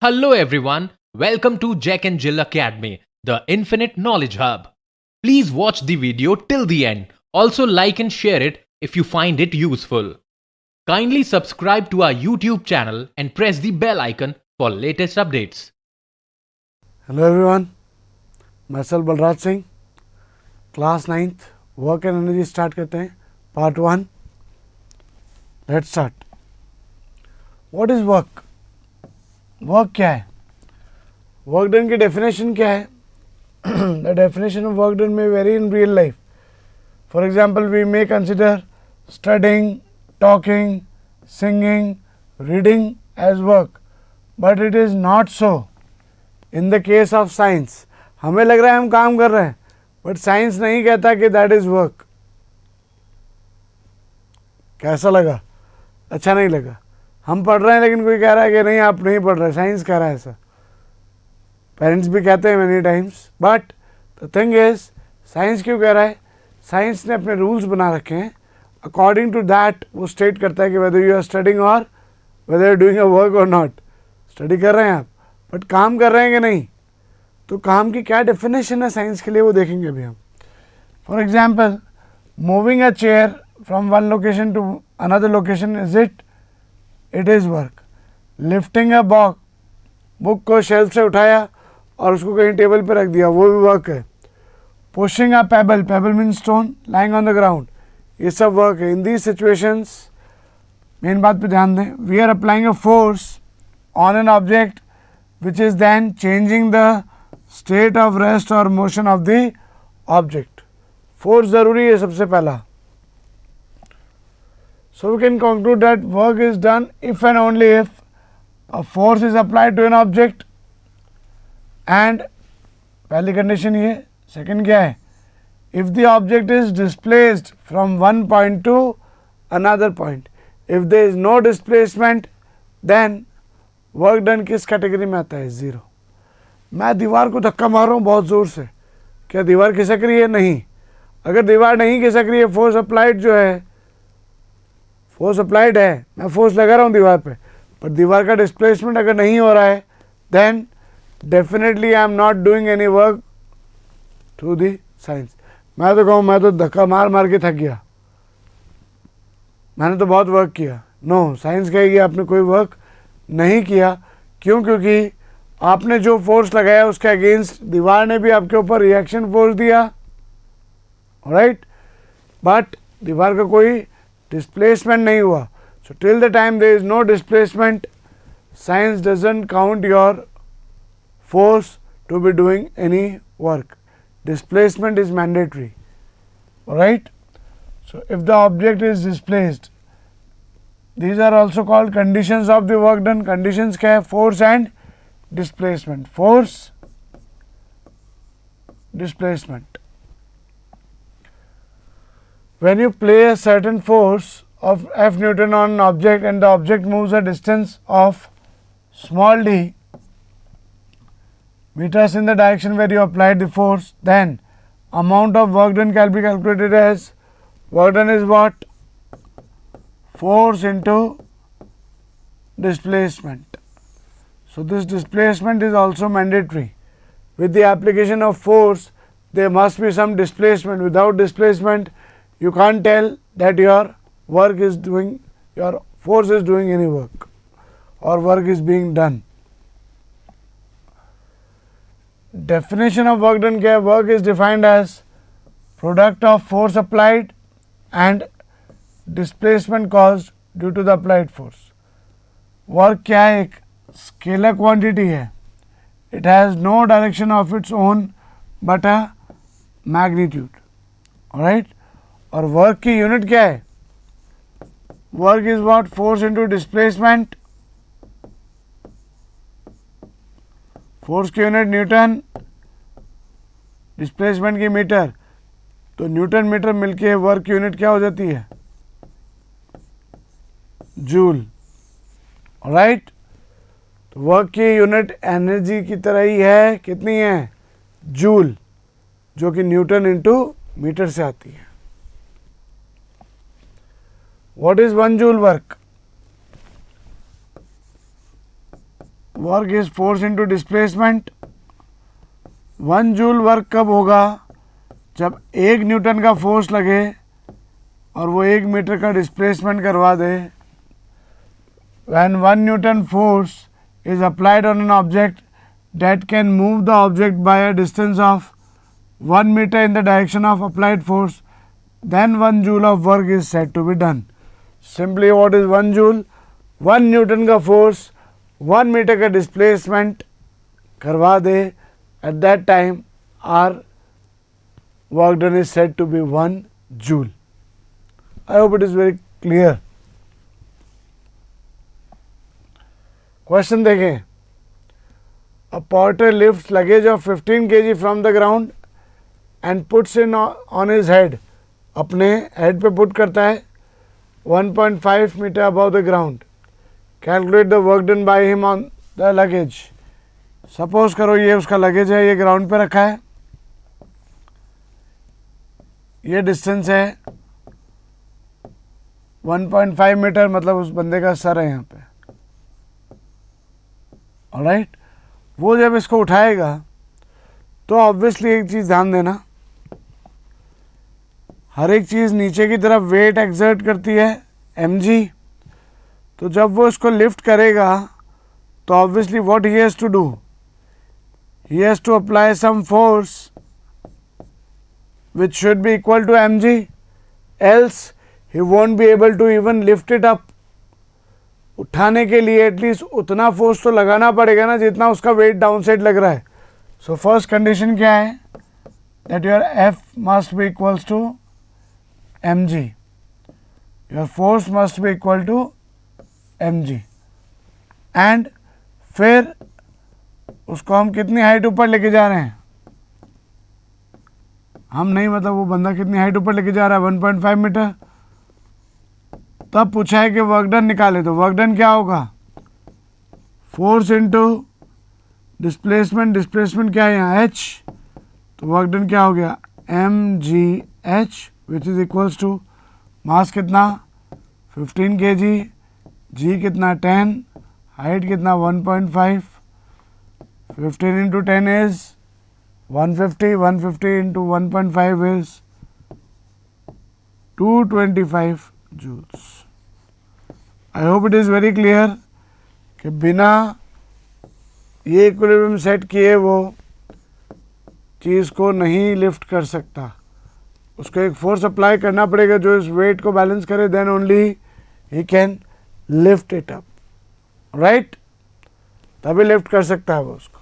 Hello everyone, welcome to Jack and Jill Academy, the Infinite Knowledge Hub. Please watch the video till the end. Also like and share it if you find it useful. Kindly subscribe to our YouTube channel and press the bell icon for latest updates. Hello everyone, myself Balraj Singh, class 9th, work and energy start करते हैं, part 1. Let's start. What is work? Work क्या है? Work done की definition क्या है? The definition of work done may vary in real life. For example, we may consider studying, talking, singing, reading as work, but it is not so. In the case of science, हमें लग रहा है हम काम कर रहे हैं, but science नहीं कहता कि that is work. कैसा लगा? अच्छा नहीं लगा. हम पढ़ रहे हैं लेकिन कोई कह रहा है कि नहीं आप नहीं पढ़ रहे, साइंस कह रहा है ऐसा. पेरेंट्स भी कहते हैं many times, but the thing is, science क्यों कह रहा है? साइंस ने अपने रूल्स बना रखे हैं. अकॉर्डिंग टू दैट वो स्टेट करता है कि whether you are studying or whether you are doing a work or not. Study कर रहे हैं आप, बट काम कर रहे हैं कि नहीं. तो काम की क्या डेफिनेशन है साइंस के लिए वो देखेंगे अभी हम. For example, moving a chair from one location to another location it is work. Lifting a book को शेल्फ से उठाया और उसको कहीं टेबल पे रख दिया, वो भी वर्क है. Pushing a payable means stone lying on the ground, ये सब वर्क है. इन दीज सिचुएशंस मेन बात पे ध्यान दें. We are applying a force on an object which is then changing the state of rest or motion of the object. Force ज़रूरी है सबसे पहला. So we can conclude that work is done if and only if a force is applied to an object and पहली condition ये. Second क्या है? If the object is displaced from one point to another point. If there is no displacement, then work done किस category में आता है? Zero. मैं दीवार को धक्का मार रहा हूँ बहुत ज़ोर से, क्या दीवार खिसक रही है? नहीं. अगर दीवार नहीं खिसक रही है, फोर्स अप्लाइड जो है, फोर्स अप्लाइड है, मैं फोर्स लगा रहा हूँ दीवार पे, पर दीवार का डिस्प्लेसमेंट अगर नहीं हो रहा है, then definitely I am not doing any work through the science. मैं तो कहूँ मैं तो धक्का मार मार के थक गया, मैंने तो बहुत वर्क किया. नो, साइंस कहेगी आपने कोई वर्क नहीं किया. क्यों? क्योंकि आपने जो फोर्स लगाया उसके अगेंस्ट दीवार ने भी आपके ऊपर रिएक्शन फोर्स दिया, राइट, बट दीवार का कोई डिस्प्लेसमेंट नहीं हुआ. So till the time there is no displacement, science doesn't count your force to be doing any work. Displacement is mandatory, right. So if the object is displaced, these are also called conditions of the work done. Conditions क्या है? Force and displacement. Force, displacement. When you place a certain force of F Newton on an object and the object moves a distance of small d meters in the direction where you applied the force, then amount of work done can be calculated as work done is what? Force into displacement. So this displacement is also mandatory. With the application of force, there must be some displacement. Without displacement, you can't tell that your work is doing, your force is doing any work or work is being done. Definition of work done क्या है? Work is defined as product of force applied and displacement caused due to the applied force. Work क्या है? एक scalar quantity है. It has no direction of its own but a magnitude, right. और work की unit क्या है? Work is what? Force into displacement. Force की unit newton, displacement की मीटर. तो न्यूटन मीटर मिलके वर्क की यूनिट क्या हो जाती है? Joule, right. तो वर्क की यूनिट एनर्जी की तरह ही है. कितनी है? जूल, जो कि न्यूटन इंटू मीटर से आती है. What is 1 joule work? Work is force into displacement. 1 joule work कब होगा? जब 1 न्यूटन का फोर्स लगे और वो 1 मीटर का डिस्प्लेसमेंट करवा दे. When 1 Newton force is applied on an object that can move the object by a distance of 1 meter in the direction of applied force, then 1 joule of work is said to be done. Simply, what is 1 joule? 1 Newton का force 1 meter का displacement करवा दे, at that time our work done is said to be 1 joule. I hope it is very clear. Question देखें. A porter lifts luggage of 15 kg from the ground and puts it on his head. अपने head पे put करता है 1.5 meter above the ground. Calculate the work done by him on the luggage. Suppose करो ये उसका luggage है, ये ground पे रखा है, ये distance है 1.5 meter, मतलब उस बंदे का सर है यहाँ पे. ऑलराइट, वो जब इसको उठाएगा तो ऑब्वियसली एक चीज़ ध्यान देना, हर एक चीज़ नीचे की तरफ वेट एक्सर्ट करती है mg. तो जब वो इसको लिफ्ट करेगा तो obviously what he has to do, he has to apply some force which should be equal to mg, else he won't be able to even lift it up. उठाने के लिए एटलीस्ट उतना फोर्स तो लगाना पड़ेगा ना जितना उसका वेट डाउन साइड लग रहा है. सो फर्स्ट कंडीशन क्या है? That your F must be equals to M G, your force must be equal to M G. And फिर उसको हम कितनी हाइट ऊपर लेके जा रहे हैं? हम नहीं, मतलब वो बंदा कितनी हाइट ऊपर लेके जा रहा है? 1.5 मीटर. तब पूछा है कि वर्क डन निकाले, तो वर्क डन क्या होगा? Force into displacement. डिस्प्लेसमेंट क्या है यहाँ? h. तो वर्क डन क्या हो गया? mgh which is equals to mass कितना? 15 kg, g कितना? 10, हाइट कितना? 1.5. 15 into 10 is 150. 150 into 1.5 is 225 joules. I hope it is very clear कि बिना ये इक्विलिब्रियम सेट किए वो चीज़ को नहीं लिफ्ट कर सकता. उसको एक फोर्स अप्लाई करना पड़ेगा जो इस वेट को बैलेंस करे, then only he can lift it up. Right, तभी लिफ्ट कर सकता है वो उसको.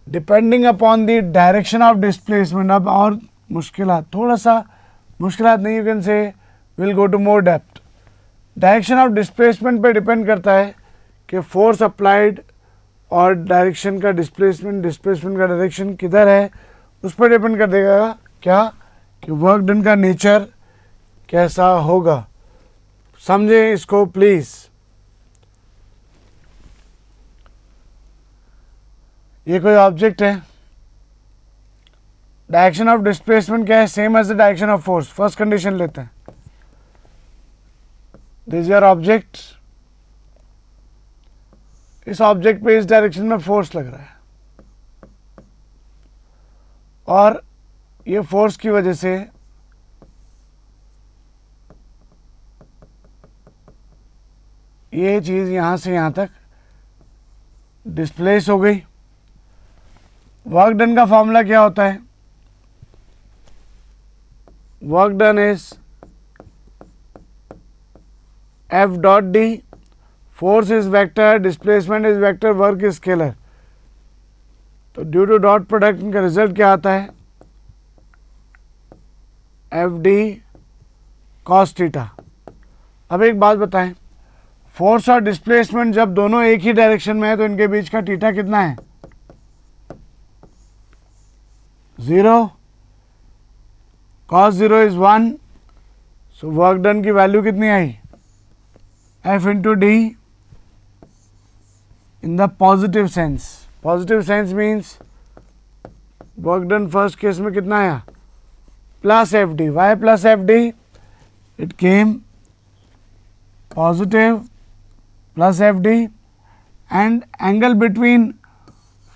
Depending upon the direction of displacement. अब और मुश्किलात, थोड़ा सा मुश्किलात नहीं, you can say will go to more depth. Direction of displacement पे डिपेंड करता है कि फोर्स अप्लाइड और डायरेक्शन का डिस्प्लेसमेंट का डायरेक्शन किधर है, उस पर डिपेंड कर देगा क्या कि वर्क डन का नेचर कैसा होगा. समझें इसको प्लीज़. ये कोई ऑब्जेक्ट है, डायरेक्शन ऑफ डिस्प्लेसमेंट क्या है? Same as the direction of force. First condition लेते हैं. दिस योर ऑब्जेक्ट, इस ऑब्जेक्ट पे इस डायरेक्शन में फोर्स लग रहा है और ये फोर्स की वजह से ये चीज़ यहाँ से यहाँ तक डिस्प्लेस हो गई. वर्क डन का फॉर्मूला क्या होता है? Work done is F dot D. Force is vector, displacement is vector, work is scalar. तो ड्यू टू डॉट प्रोडक्ट इनका रिजल्ट क्या आता है? F D cos theta. अब एक बात बताएं, फोर्स और डिस्प्लेसमेंट जब दोनों एक ही डायरेक्शन में है तो इनके बीच का थीटा कितना है? 0. cos 0 is 1. So work done की वैल्यू कितनी आई? F into D in the positive sense. Positive sense means work done first case में कितना आया? Plus FD. Why plus FD? It came positive plus FD, and angle between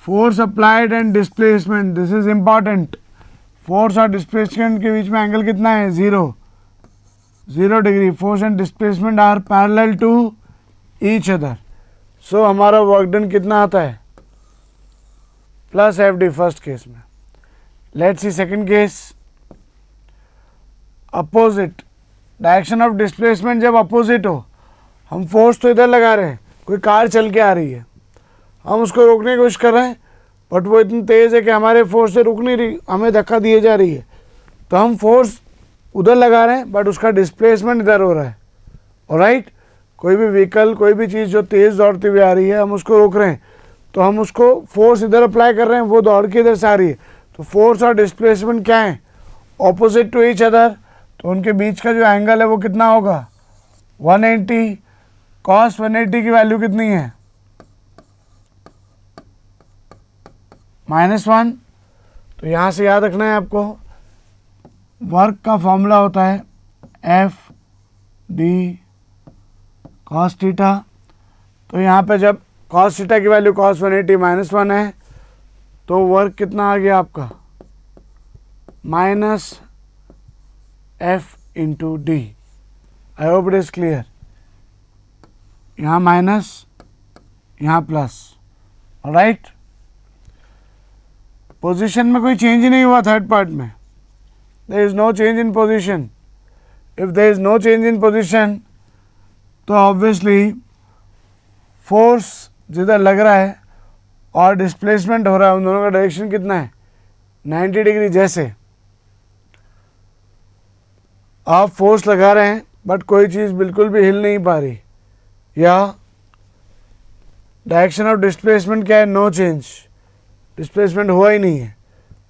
force applied and displacement, this is important. Force और displacement के बीच में angle कितना है? 0 degree. Force and displacement are parallel to each other. So हमारा work done कितना आता है? Plus F D first case में. Let's see second case. Opposite direction of displacement जब अपोजिट हो, हम फोर्स तो इधर लगा रहे हैं, कोई कार चल के आ रही है, हम उसको रोकने की कोशिश कर रहे हैं, बट वो इतनी तेज़ है कि हमारे फोर्स से रुक नहीं रही, हमें धक्का दिए जा रही है. तो हम फोर्स उधर लगा रहे हैं बट उसका डिस्प्लेसमेंट इधर हो रहा है. ऑलराइट, कोई भी व्हीकल, कोई भी चीज़ जो तेज़ दौड़ती हुई आ रही है, हम उसको रोक रहे हैं, तो हम उसको फोर्स इधर अप्लाई कर रहे हैं, वो दौड़ के इधर से आ रही है. तो फोर्स और डिस्प्लेसमेंट क्या है? Opposite to each other. तो उनके बीच का जो एंगल है वो कितना होगा? 180. कॉस 180 की वैल्यू कितनी है? -1. तो यहाँ से याद रखना है आपको, वर्क का फॉर्मूला होता है एफ डी कॉस थीटा. तो यहाँ पे जब कॉस थीटा की वैल्यू कॉस 180 -1 है, तो वर्क कितना आ गया आपका? -f into D. I hope it is clear. यहाँ माइनस, यहाँ प्लस. ऑलराइट, पोजीशन में कोई चेंज नहीं हुआ थर्ड पार्ट में. There is no change in position. If there is no change in position, तो ऑब्वियसली फोर्स जिधर लग रहा है और डिस्प्लेसमेंट हो रहा है, उन दोनों का डायरेक्शन कितना है? 90 डिग्री. जैसे आप फोर्स लगा रहे हैं बट कोई चीज़ बिल्कुल भी हिल नहीं पा रही, या डायरेक्शन ऑफ डिस्प्लेसमेंट क्या है? नो चेंज, डिस्प्लेसमेंट हुआ ही नहीं है.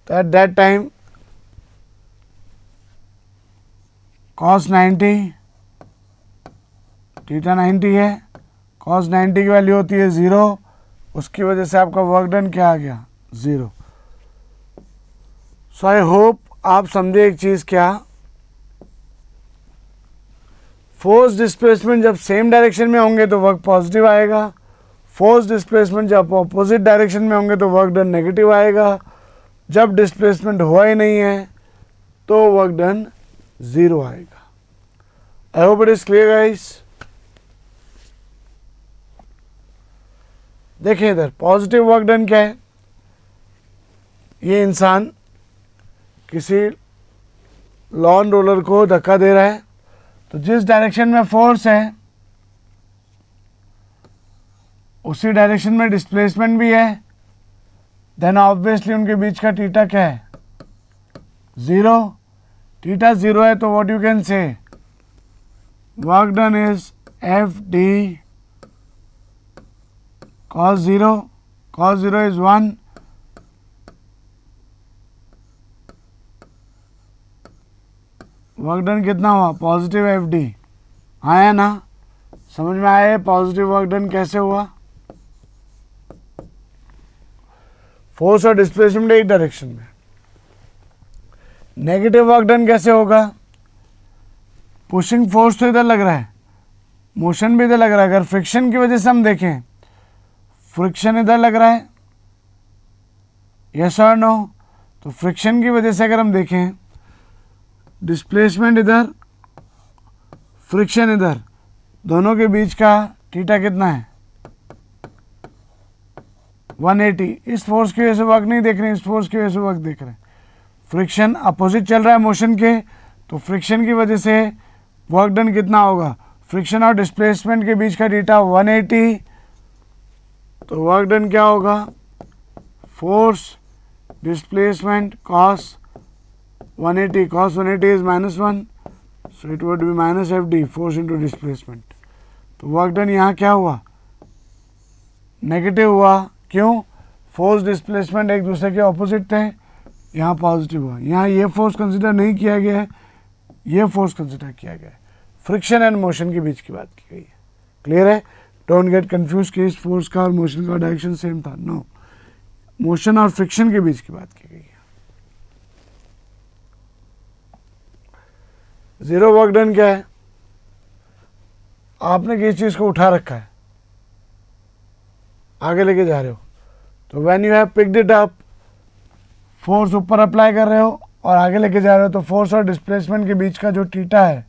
तो at that time cos 90, theta 90 है, cos 90 की वैल्यू होती है 0. उसकी वजह से आपका वर्क डन क्या आ गया? 0. सो आई होप आप समझे एक चीज़. क्या? फोर्स डिस्प्लेसमेंट जब सेम डायरेक्शन में होंगे तो वर्क पॉजिटिव आएगा. फोर्स डिस्प्लेसमेंट जब अपोजिट डायरेक्शन में होंगे तो वर्क डन नेगेटिव आएगा. जब डिस्प्लेसमेंट हुआ ही नहीं है तो वर्क डन 0 आएगा. आई hope it is clear guys. देखिए इधर पॉजिटिव वर्क डन क्या है? ये इंसान किसी लॉन रोलर को धक्का दे रहा है, तो जिस डायरेक्शन में फोर्स है उसी डायरेक्शन में डिस्प्लेसमेंट भी है. देन ऑब्वियसली उनके बीच का थीटा क्या है? 0. थीटा 0 है तो व्हाट यू कैन से, work done is F D cos 0. cos 0 is 1. Work done कितना हुआ? Positive F D. आया ना? समझ में आया पॉजिटिव वर्क डन कैसे हुआ? फोर्स और डिस्प्लेसमेंट एक डायरेक्शन में. नेगेटिव वर्क डन कैसे होगा? पुशिंग फोर्स तो इधर लग रहा है, मोशन भी इधर लग रहा है. अगर फ्रिक्शन की वजह से हम देखें, फ्रिक्शन इधर लग रहा है, यस और नो? तो फ्रिक्शन की वजह से अगर हम देखें, डिस्प्लेसमेंट इधर, फ्रिक्शन इधर, दोनों के बीच का थीटा कितना है? 180. इस फोर्स की वजह से वर्क नहीं देख रहे हैं, इस फोर्स की वजह से वर्क देख रहे हैं. फ्रिक्शन अपोजिट चल रहा है मोशन के, तो फ्रिक्शन की वजह से वर्क डन कितना होगा? फ्रिक्शन और डिस्प्लेसमेंट के बीच का थीटा 180. तो वर्क डन क्या होगा? Force displacement cos 180. cos 180 is -1, so it would be -FD, force into displacement. तो वर्क डन यहाँ क्या हुआ? नेगेटिव हुआ. क्यों? फोर्स डिस्प्लेसमेंट एक दूसरे के ऑपोजिट थे, यहाँ पॉजिटिव हुआ. यहाँ ये फोर्स कंसिडर नहीं किया गया है, ये फोर्स कंसिडर किया गया है. फ्रिक्शन एंड मोशन के बीच की बात की गई है. क्लियर है? डोंट गेट कंफ्यूज कि इस फोर्स का और मोशन का डायरेक्शन सेम था. नो, मोशन और फ्रिक्शन के बीच की बात की गई है. 0 वर्क डन क्या है? आपने किसी चीज़ को उठा रखा है, आगे लेके जा रहे हो, तो when you have picked it up, force ऊपर अप्लाई कर रहे हो और आगे लेके जा रहे हो, तो फोर्स और डिस्प्लेसमेंट के बीच का जो थीटा है,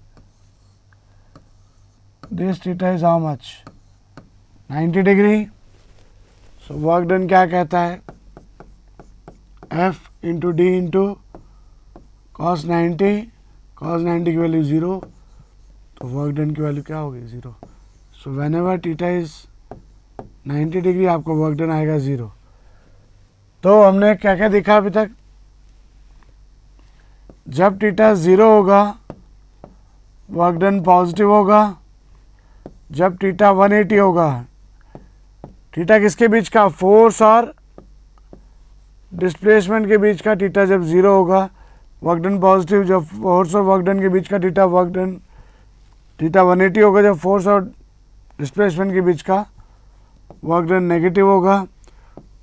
this theta is how much, 90 degree. So work done क्या कहता है, F into D into cos 90, cos 90 की वैल्यू 0, तो वर्क डन की वैल्यू क्या होगी 0. So when ever theta is 90 degree आपको वर्क डन आएगा 0. तो हमने क्या क्या देखा अभी तक, जब थीटा 0 होगा वर्क डन पॉजिटिव होगा, जब थीटा 180 होगा, थीटा किसके बीच का, फोर्स और डिस्प्लेसमेंट के बीच का थीटा जब 0 होगा वर्क डन पॉजिटिव, जब फोर्स और वर्क डन के बीच का थीटा वर्क डन थीटा 180 होगा, जब फोर्स और डिस्प्लेसमेंट के बीच का वर्क डन नेगेटिव होगा,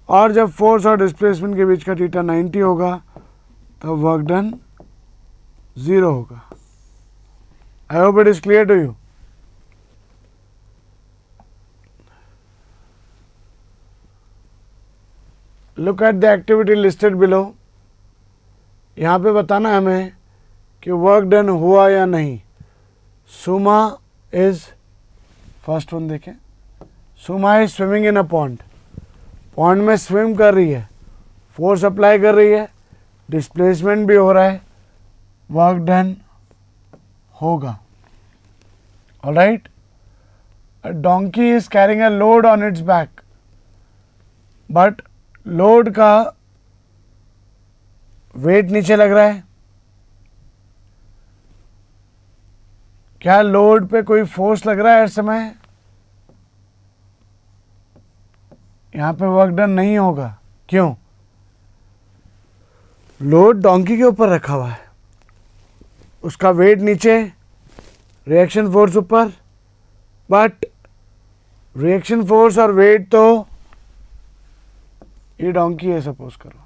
और जब फोर्स और डिस्प्लेसमेंट के बीच का थीटा 90 होगा तब वर्क डन 0 होगा. I hope it is clear to you. Look at the activity listed below. यहाँ पे बताना है हमें कि वर्क डन हुआ या नहीं. सुमा इज, फर्स्ट वन देखें, Suma is swimming in a pond. Pond में स्विम कर रही है, फोर्स अप्लाई कर रही है, डिस्प्लेसमेंट भी हो रहा है, वर्क डन होगा. Alright. A donkey is carrying a load on it's back, but load का वेट नीचे लग रहा है. क्या लोड पे कोई फोर्स लग रहा है इस समय, यहां पे वर्क डन नहीं होगा. क्यों, लोड डोंकी के ऊपर रखा हुआ है, उसका वेट नीचे, रिएक्शन फोर्स ऊपर, बट रिएक्शन फोर्स और वेट तो ये डोंकी है सपोज करो,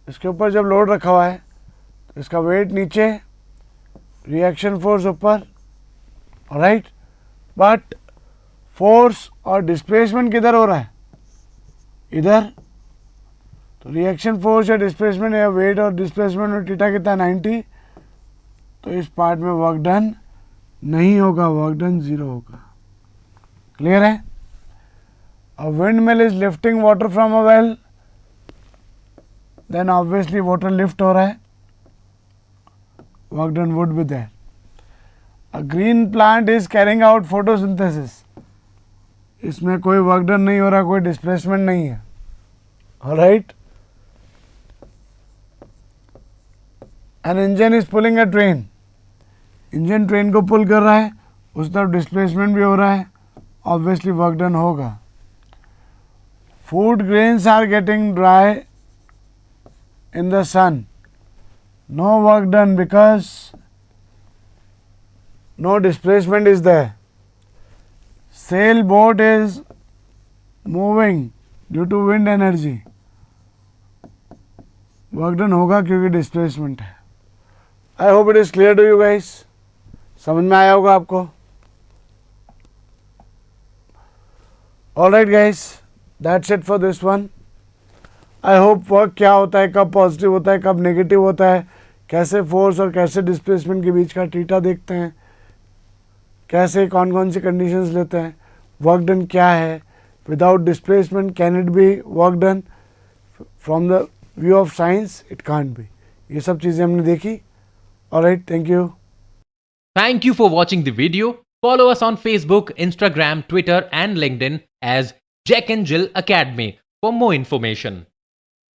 इसके ऊपर जब लोड रखा हुआ है तो इसका वेट नीचे, रिएक्शन फोर्स ऊपर. ऑलराइट. बट फोर्स और डिस्प्लेसमेंट किधर हो रहा है, इधर. तो रिएक्शन फोर्स या डिस्प्लेसमेंट या वेट और डिस्प्लेसमेंट और थीटा कितना 90, तो इस पार्ट में वर्क डन नहीं होगा, वर्क डन 0 होगा. क्लियर है. A windmill is lifting water from a well, then obviously water lift हो रहा है, work done would be there. A green plant is carrying out photosynthesis, इसमें कोई वर्क डन नहीं हो रहा, कोई डिस्प्लेसमेंट नहीं है. Alright. An engine is pulling a train, engine train को पुल कर रहा है, उस तरफ डिस्प्लेसमेंट भी हो रहा है, ऑब्वियसली वर्क डन होगा. Food grains are getting dry in the sun, no work done because no displacement is there. Sailboat is moving due to wind energy, work done होगा क्योंकि displacement है. I hope it is clear to you guys. समझ में आया होगा आपको. Alright guys, that's it for this one. I hope work क्या होता है, कब पॉजिटिव होता है, कब नेगेटिव होता है, कैसे फोर्स और कैसे डिस्प्लेसमेंट के बीच का थीटा देखते हैं, कैसे कौन कौन सी कंडीशंस लेते हैं, वर्क डन क्या है, without displacement can it be work done, from the view of science it can't be. ये सब चीज़ें हमने देखी. Alright, thank you. Thank you for watching the video. Follow us on Facebook, Instagram, Twitter, and LinkedIn as Jack and Jill Academy for more information.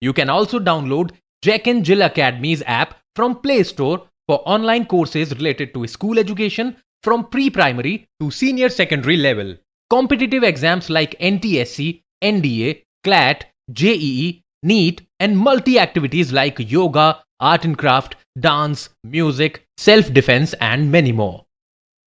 You can also download Jack and Jill Academy's app from Play Store for online courses related to school education from pre-primary to senior secondary level. Competitive exams like NTSC, NDA, CLAT, JEE, NEET, and multi-activities like yoga, art and craft, dance, music, self-defense, and many more.